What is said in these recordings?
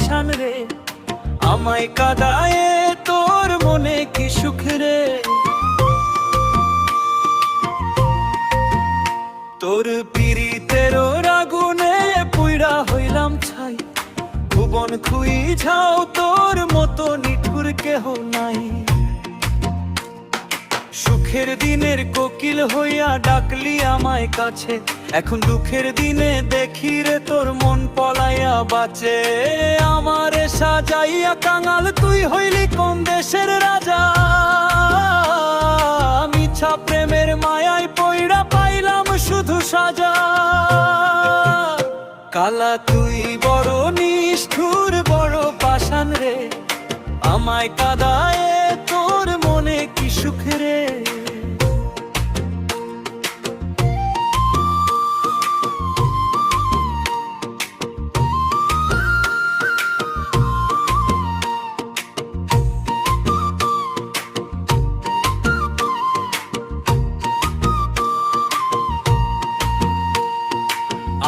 পাষাণ রে, আমায় কাঁদায় তোর মনে কি সুখ রে। তোর পীড়িতের আগুনে পুইরা হইলাম ছাই, ভুবন খুই ঝাও তোর মতো নিঠুর কেহ নাই। সুখের দিনের কোকিল হইয়া ডাকলি আমায় কাছে, এখন দুঃখের দিনে দেখি রে তোর মন পলাইয়া বাঁচে। আমারে সাজাইয়া কাঙাল তুই হইলি কোন দেশের রাজা, মিছা প্রেমের মায়ায় পইড়া পাইলাম শুধু সাজা। কালা তুই বড় নিষ্ঠুর বড় পাষাণ রে, আমায় কাঁদায় তোর মনে কি সুখ রে।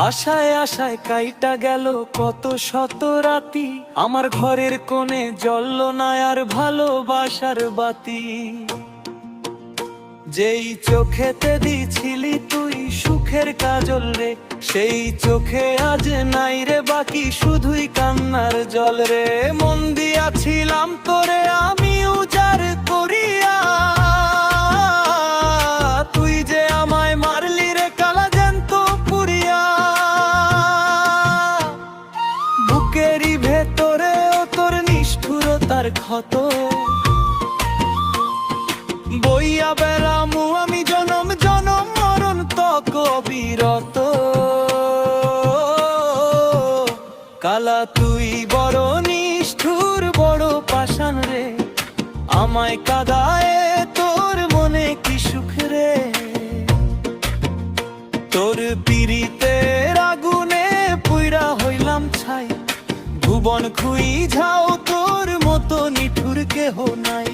আশায় আশায় কাইটা গেল কত শত রাতি, আমার ঘরের কোণে জ্বলল না আর ভালোবাসার বাতি। যেই চোখেতে দিছিলি তুই সুখের কাজল রে, সেই চোখে আজ নাই রে বাকি শুধুই কান্নার জল রে। মন দিয়াছিলাম তোরে আমি উজাড় করিয়া, তুই যে আমায় মারলি রে কালা জ্যান্ত পুরিয়া। বুকেরই ভেতরে ও তোর নিষ্ঠুরতার ক্ষত, বইয়া বেড়ামু আমি জনম জনম মরণ তক অবিরত। কালা তুই বড় নিষ্ঠুর বড় পাষাণ রে, আমায় কাঁদায় তোর মনে কি সুখ রে। তোর পীড়িতের আগুনে পুইরা হইলাম ছাই, ভুবন খুই ঝাও তোর মতো নিঠুর কেহ নাই।